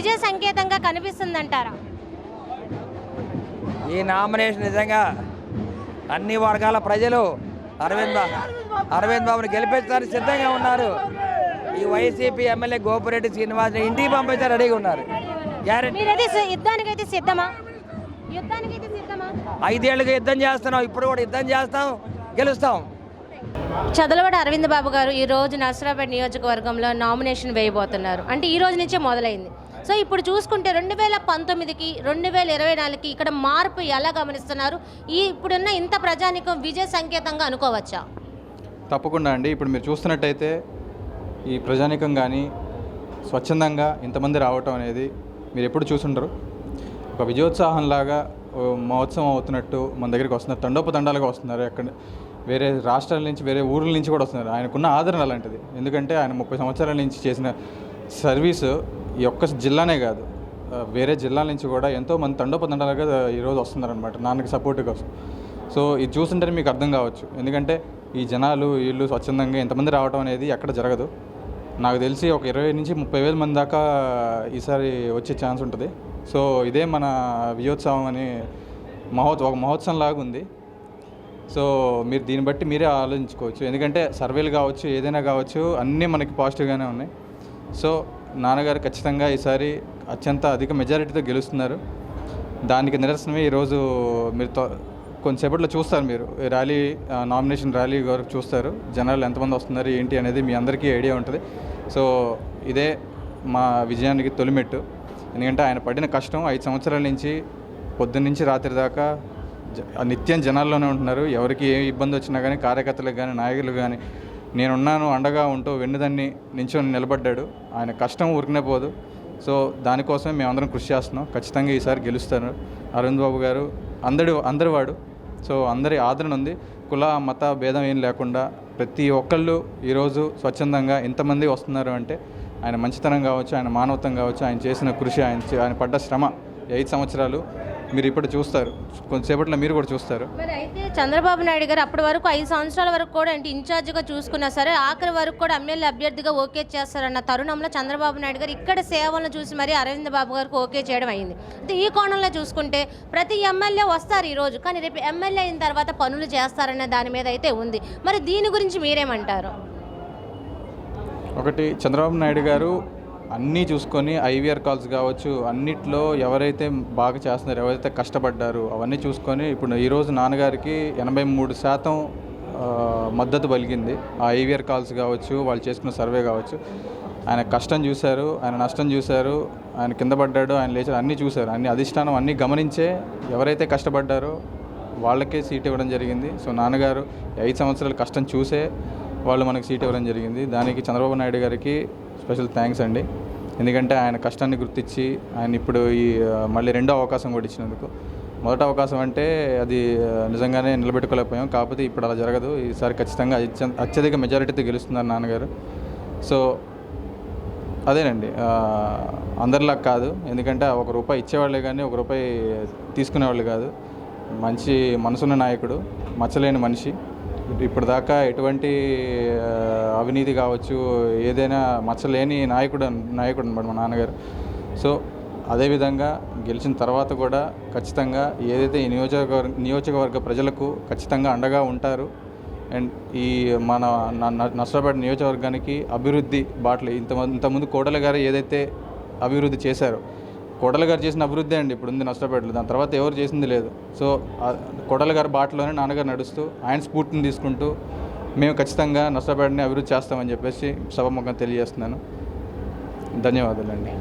విజయ సంకేతంగా కనిపిస్తుందంటారా? ఈ నామినేషన్ నిజంగా అన్ని వర్గాల ప్రజలు అరవింద్ బాబుని గెలిపించడానికి సిద్ధంగా ఉన్నారు. ఈ వైసీపీ ఎమ్మెల్యే గోపిరెడ్డి శ్రీనివాస్ని ఇంటికి పంపించే రెడీగా ఉన్నారు. యుద్ధానికైతే సిద్ధమా? 5 ఏళ్ళుగా యుద్ధం చేస్తున్నాం, ఇప్పుడు కూడా యుద్ధం చేస్తాం, గెలుస్తాం. చదలవాడ అరవింద్ బాబు గారు ఈ రోజు నర్సరావుపేట నియోజకవర్గంలో నామినేషన్ వేయబోతున్నారు. అంటే ఈ రోజు నుంచే మొదలైంది. సో ఇప్పుడు చూసుకుంటే 2019కి 2024కి ఇక్కడ మార్పు ఎలా గమనిస్తున్నారు? ఇప్పుడున్న ఇంత ప్రజానికం విజయ సంకేతంగా అనుకోవచ్చా? తప్పకుండా అండి. ఇప్పుడు మీరు చూస్తున్నట్టయితే ఈ ప్రజానికం కానీ స్వచ్ఛందంగా ఇంతమంది రావటం అనేది మీరు ఎప్పుడు చూసుంటారు. ఒక విజయోత్సాహంలాగా మహోత్సవం అవుతున్నట్టు మన దగ్గరికి వస్తున్నారు. తండోపతండాలుగా వస్తున్నారు. ఎక్కడ వేరే రాష్ట్రాల నుంచి వేరే ఊర్ల నుంచి కూడా వస్తున్నారు. ఆయనకున్న ఆదరణ అలాంటిది. ఎందుకంటే ఆయన 30 సంవత్సరాల నుంచి చేసిన సర్వీసు ఈ ఒక్క జిల్లానే కాదు, వేరే జిల్లాల నుంచి కూడా ఎంతోమంది తండోపతండాలుగా ఈరోజు వస్తున్నారనమాట నాన్నకి సపోర్ట్ కోసం. సో ఇది చూస్తుంటే మీకు అర్థం కావచ్చు. ఎందుకంటే ఈ జనాలు వీళ్ళు స్వచ్ఛందంగా ఇంతమంది రావడం అనేది ఎక్కడ జరగదు. నాకు తెలిసి ఒక 20 నుంచి 30 వేల మంది దాకా ఈసారి వచ్చే ఛాన్స్ ఉంటుంది. సో ఇదే మన విజయోత్సవం అని ఒక మహోత్సవం లాగా ఉంది. సో మీరు దీన్ని బట్టి మీరే ఆలోచించుకోవచ్చు. ఎందుకంటే సర్వేలు కావచ్చు, ఏదైనా కావచ్చు, అన్నీ మనకి పాజిటివ్గానే ఉన్నాయి. సో నాన్నగారు ఖచ్చితంగా ఈసారి అత్యంత అధిక మెజారిటీతో గెలుస్తున్నారు. దానికి నిరసనమే ఈరోజు మీరు కొంతసేపట్లో చూస్తారు. మీరు ర్యాలీ, నామినేషన్ ర్యాలీ వరకు చూస్తారు. జనాలు ఎంతమంది వస్తున్నారు ఏంటి అనేది మీ అందరికీ ఐడియా ఉంటుంది. సో ఇదే మా విజయానికి తొలిమెట్టు. ఎందుకంటే ఆయన పడిన కష్టం 5 సంవత్సరాల నుంచి పొద్దున్న నుంచి రాత్రి దాకా నిత్యం జనాల్లోనే ఉంటున్నారు. ఎవరికి ఏ ఇబ్బంది వచ్చినా కానీ కార్యకర్తలకు కానీ నాయకులు కానీ నేనున్నాను అండగా ఉంటూ వెన్నుదాన్ని నించొని నిలబడ్డాడు. ఆయన కష్టం ఊరికనే పోదు. సో దానికోసమే మేమందరం కృషి చేస్తున్నాం. ఖచ్చితంగా ఈసారి గెలుస్తారు అరవింద్ బాబు గారు. అందరి వాడు. సో అందరి ఆదరణ ఉంది. కుల మత భేదం ఏం లేకుండా ప్రతి ఒక్కళ్ళు ఈరోజు స్వచ్ఛందంగా ఇంతమంది వస్తున్నారు అంటే ఆయన మంచితనం కావచ్చు, ఆయన మానవత్వం కావచ్చు, ఆయన చేసిన కృషి, ఆయన పడ్డ శ్రమ 5 సంవత్సరాలు మీరు ఇప్పుడు చూస్తారు. కొంతసేపట్లో మీరు కూడా చూస్తారు. మరి అయితే చంద్రబాబు నాయుడు గారు అప్పటి వరకు 5 సంవత్సరాల వరకు కూడా అంటే ఇన్ఛార్జ్గా చూసుకున్నా సరే ఆఖరి వరకు కూడా ఎమ్మెల్యే అభ్యర్థిగా ఓకే చేస్తారన్న తరుణంలో చంద్రబాబు నాయుడు గారు ఇక్కడ సేవలను చూసి మరి అరవింద్ బాబు గారికి ఓకే చేయడం అయింది. అంటే ఈ కోణంలో చూసుకుంటే ప్రతి ఎమ్మెల్యే వస్తారు ఈరోజు, కానీ రేపు ఎమ్మెల్యే అయిన తర్వాత పనులు చేస్తారన్న దాని మీద అయితే ఉంది. మరి దీని గురించి మీరేమంటారు? ఒకటి, చంద్రబాబు నాయుడు గారు అన్నీ చూసుకొని ఐవీఆర్ కాల్స్ కావచ్చు, అన్నిట్లో ఎవరైతే బాగా చేస్తున్నారో, ఎవరైతే కష్టపడ్డారు అవన్నీ చూసుకొని ఇప్పుడు ఈరోజు నాన్నగారికి 83% మద్దతు పలికింది. ఆ ఐవీఆర్ కాల్స్ కావచ్చు, వాళ్ళు చేసుకున్న సర్వే కావచ్చు. ఆయన కష్టం చూశారు, ఆయన నష్టం చూశారు, ఆయన కింద పడ్డాడు, ఆయన లేచారు, అన్నీ చూశారు. అన్ని అధిష్టానం అన్నీ గమనించే ఎవరైతే కష్టపడ్డారో వాళ్ళకే సీట్ ఇవ్వడం జరిగింది. సో నాన్నగారు 5 సంవత్సరాల కష్టం చూసే వాళ్ళు మనకు సీట్ ఇవ్వడం జరిగింది. దానికి చంద్రబాబు నాయుడు గారికి స్పెషల్ థ్యాంక్స్ అండి. ఎందుకంటే ఆయన కష్టాన్ని గుర్తించి ఆయన ఇప్పుడు ఈ మళ్ళీ రెండో అవకాశం కూడా ఇచ్చినందుకు. మొదటి అవకాశం అంటే అది నిజంగానే నిలబెట్టుకోలేకపోయాం. కాకపోతే ఇప్పుడు అలా జరగదు. ఈసారి ఖచ్చితంగా అత్యధిక మెజారిటీతో గెలుస్తున్నారు నాన్నగారు. సో అదేనండి, అందరిలా కాదు. ఎందుకంటే ₹1 ఇచ్చేవాళ్ళే కానీ ₹1 తీసుకునేవాళ్ళు కాదు. మంచి మనసున్న నాయకుడు, మచ్చలేని మనిషి. ఇప్పటిదాకా ఎటువంటి అవినీతి కావచ్చు, ఏదైనా మచ్చలేని నాయకుడు అనమాట మా నాన్నగారు. సో అదేవిధంగా గెలిచిన తర్వాత కూడా ఖచ్చితంగా ఏదైతే ఈ నియోజకవర్గ ప్రజలకు ఖచ్చితంగా అండగా ఉంటారు. అండ్ ఈ మన నర్సరావుపేట నియోజకవర్గానికి అభివృద్ధి బాటలు ఇంతకుముందు కోడెల గారు ఏదైతే అభివృద్ధి చేశారో, కోడెల గారు చేసిన అభివృద్ధి అండి ఇప్పుడు ఉంది నర్సరావుపేటలో. దాని తర్వాత ఎవరు చేసింది లేదు. సో కోడెల గారి బాటలోనే నాన్నగారు నడుస్తూ ఆయన స్ఫూర్తిని తీసుకుంటూ మేము ఖచ్చితంగా నర్సరావుపేటని అభివృద్ధి చేస్తామని చెప్పేసి సభాముఖంగా తెలియజేస్తున్నాను. ధన్యవాదాలండి.